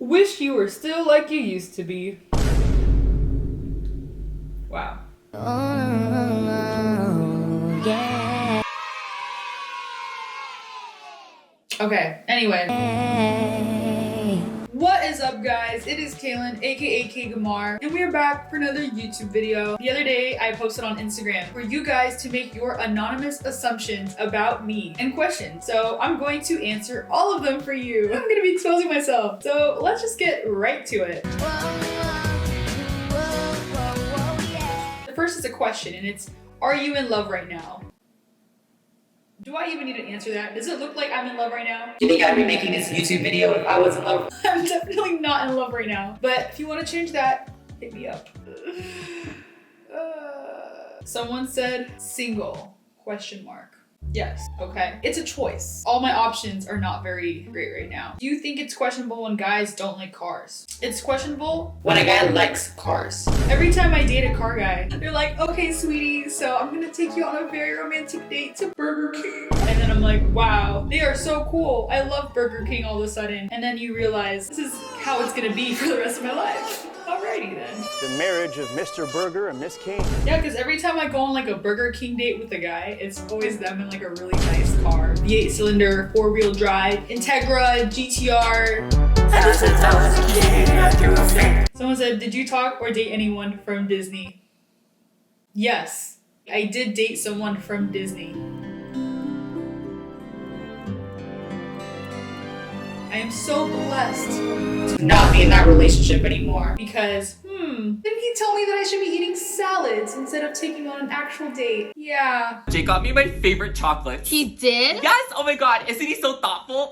Wish you were still like you used to be. Wow. Oh, yeah. Okay, anyway. Hey. What is up, guys? It is Kaylin, aka K Gamar, and we are back for another YouTube video. The other day, I posted on Instagram for you guys to make your anonymous assumptions about me and questions. So I'm going to answer all of them for you. I'm gonna be exposing myself. So let's just get right to it. The first is a question, and it's, are you in love right now? Do I even need to answer that? Does it look like I'm in love right now? Do you think I'd be making this YouTube video if I was in love? I'm definitely not in love right now. But if you want to change that, hit me up. Someone said single, question mark. Yes, okay. It's a choice. All my options are not very great right now. Do you think it's questionable when guys don't like cars? It's questionable When a guy likes cars. every time I date a car guy. They're like, okay, sweetie, so I'm gonna take you on a very romantic date to Burger King. And then I'm like, wow, they are so cool. I love Burger King all of a sudden. And then you realize this is how it's gonna be for the rest of my life. Alrighty then. The marriage of Mr. Burger and Miss King. Yeah, because every time I go on like a Burger King date with a guy, it's always them in like a really nice car. V8 cylinder, 4-wheel drive, Integra, GTR. Someone said, did you talk or date anyone from Disney? Yes, I did date someone from Disney. I am so blessed To not be in that relationship anymore. because, didn't he tell me that I should be eating salads instead of taking on an actual date? Yeah. Jay got me my favorite chocolates. He did? Yes! Oh my god, isn't he so thoughtful?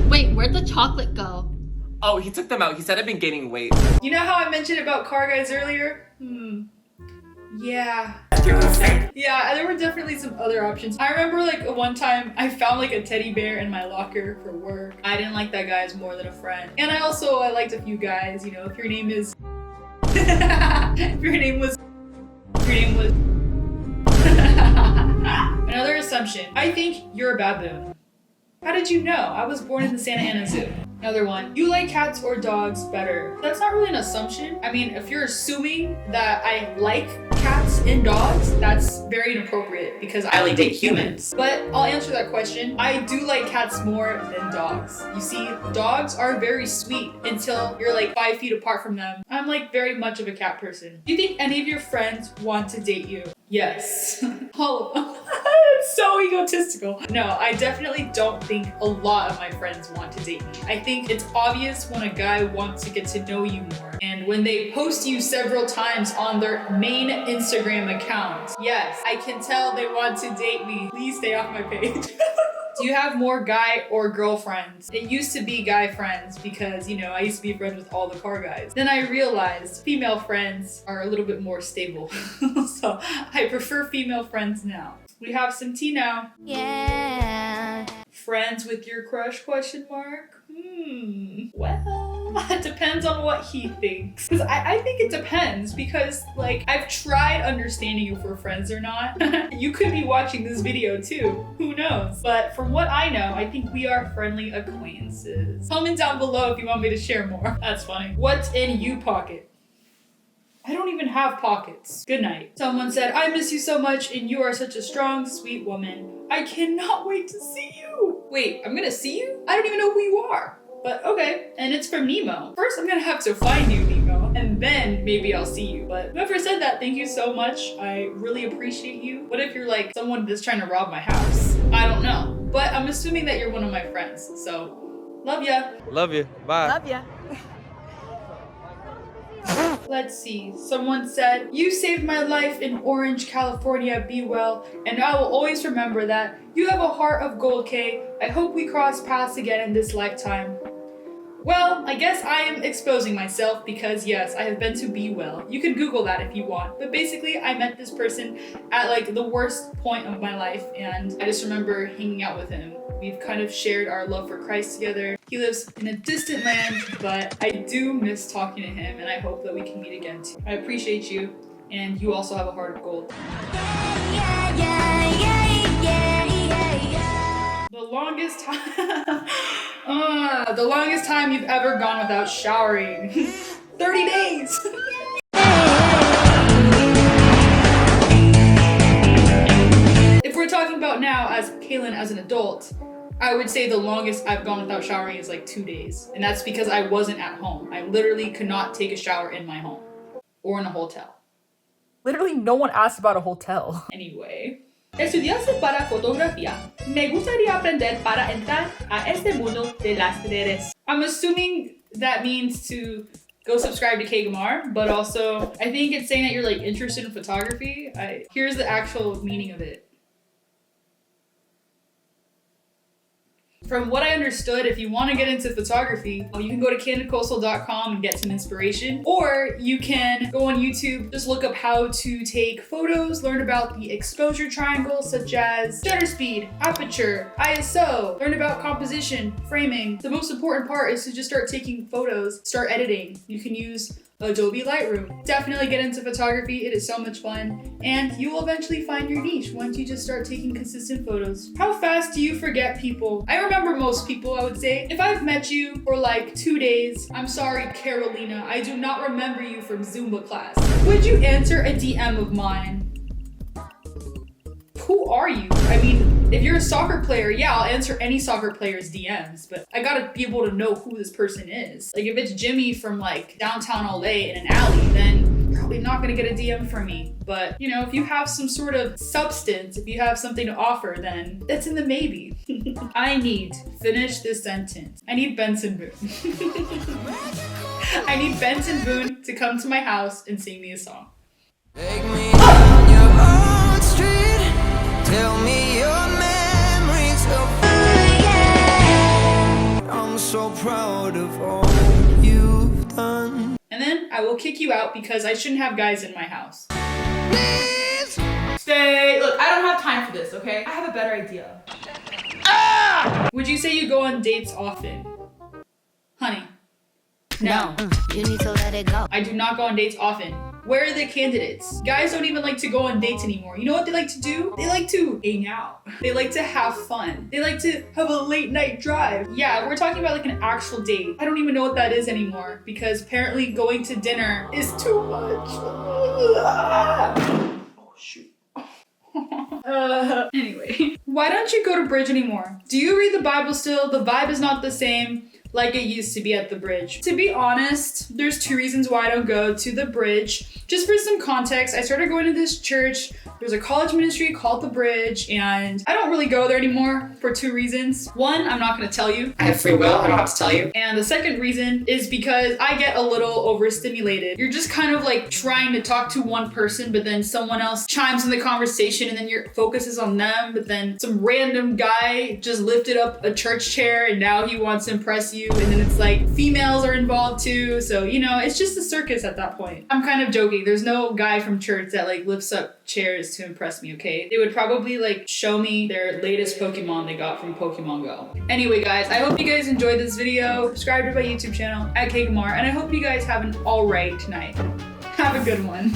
Wait, where'd the chocolate go? Oh, he took them out. He said I've been gaining weight. You know how I mentioned about car guys earlier? Yeah. Yeah, there were definitely some other options. I remember like one time I found like a teddy bear in my locker for work. I didn't like that guy as more than a friend. And I liked a few guys, you know, if your name is if your name was Another assumption. I think you're a baboon. How did you know? I was born in the Santa Ana Zoo. Another one. You like cats or dogs better? That's not really an assumption. I mean, if you're assuming that I like cats and dogs, that's very inappropriate because I only date humans. But I'll answer that question. I do like cats more than dogs. You see, dogs are very sweet until you're like 5 feet apart from them. I'm like very much of a cat person. Do you think any of your friends want to date you? Yes. All of them. It's so egotistical. No, I definitely don't think a lot of my friends want to date me. I think it's obvious when a guy wants to get to know you more. And when they post you several times on their main Instagram account. Yes, I can tell they want to date me. Please stay off my page. Do you have more guy or girlfriends? It used to be guy friends because, you know, I used to be friends with all the car guys. Then I realized female friends are a little bit more stable. So I prefer female friends now. We have some tea now. Yeah. Friends with your crush, question mark? Well, it depends on what he thinks. Because I think it depends because, like, I've tried understanding if we're friends or not. You could be watching this video too. Who knows? But from what I know, I think we are friendly acquaintances. Comment down below if you want me to share more. That's funny. What's in you pocket? I don't even have pockets. Good night. Someone said, I miss you so much and you are such a strong, sweet woman. I cannot wait to see you. Wait, I'm gonna see you? I don't even know who you are. But okay, and it's from Nemo. First, I'm gonna have to find you, Nemo, and then maybe I'll see you. But whoever said that, thank you so much. I really appreciate you. What if you're like someone that's trying to rob my house? I don't know. But I'm assuming that you're one of my friends. So, love ya. Love you. Bye. Love ya. Let's see. Someone said, you saved my life in Orange, California. Be well. And I will always remember that. You have a heart of gold, Kay. I hope we cross paths again in this lifetime. Well, I guess I am exposing myself because yes, I have been to Be Well. You can Google that if you want. But basically, I met this person at like the worst point of my life and I just remember hanging out with him. We've kind of shared our love for Christ together. He lives in a distant land, but I do miss talking to him and I hope that we can meet again too. I appreciate you and you also have a heart of gold. The longest time. The longest time you've ever gone without showering. 30 days. If we're talking about now as Kaylin as an adult, I would say the longest I've gone without showering is like 2 days. And that's because I wasn't at home. I literally could not take a shower in my home or in a hotel. Literally, no one asked about a hotel. Anyway. Estudiaste para fotografía. Me gustaría aprender para entrar a este mundo de las redes. I'm assuming that means to go subscribe to Kegamar, but also I think it's saying that you're like interested in photography. Here's the actual meaning of it. From what I understood, if you want to get into photography, you can go to candidcoastal.com and get some inspiration, or you can go on YouTube, just look up how to take photos, learn about the exposure triangles such as shutter speed, aperture, ISO, learn about composition, framing. The most important part is to just start taking photos, start editing. You can use Adobe Lightroom. Definitely get into photography, it is so much fun, and you will eventually find your niche once you just start taking consistent photos. How fast do you forget people? I remember most people, I would say. If I've met you for like 2 days, I'm sorry, Carolina, I do not remember you from Zumba class. Would you answer a DM of mine? Who are you? I mean, if you're a soccer player, yeah, I'll answer any soccer player's DMs, but I gotta be able to know who this person is. Like if it's Jimmy from like downtown LA in an alley, then you're probably not gonna get a DM from me. But you know, if you have some sort of substance, if you have something to offer, then that's in the maybe. I need, finish this sentence. I need Benson Boone. I need Benson Boone to come to my house and sing me a song. Take me on your own street. Tell me your memories of I'm so proud of all you've done. And then I will kick you out because I shouldn't have guys in my house. Please. Stay. Look, I don't have time for this, okay? I have a better idea. Would you say you go on dates often? Honey. No. You need to let it go. I do not go on dates often. Where are the candidates? Guys don't even like to go on dates anymore. You know what they like to do? They like to hang out. They like to have fun. They like to have a late night drive. Yeah, we're talking about like an actual date. I don't even know what that is anymore because apparently going to dinner is too much. Oh shoot. Anyway, why don't you go to Bridge anymore? Do you read the Bible still? The vibe is not the same like it used to be at the Bridge. To be honest, there's 2 reasons why I don't go to the Bridge. Just for some context, I started going to this church. There's a college ministry called the Bridge, and I don't really go there anymore for 2 reasons. One, I'm not gonna tell you. I have free will, I don't have to tell you. And the second reason is because I get a little overstimulated. You're just kind of like trying to talk to one person, but then someone else chimes in the conversation and then your focus is on them, but then some random guy just lifted up a church chair and now he wants to impress you. And then it's like females are involved too. So, you know, it's just a circus at that point. I'm kind of joking. There's no guy from church that like lifts up chairs to impress me, okay? They would probably like show me their latest Pokemon they got from Pokemon Go. Anyway, guys, I hope you guys enjoyed this video. Subscribe to my YouTube channel at Kegamar, and I hope you guys have an alright night. Have a good one.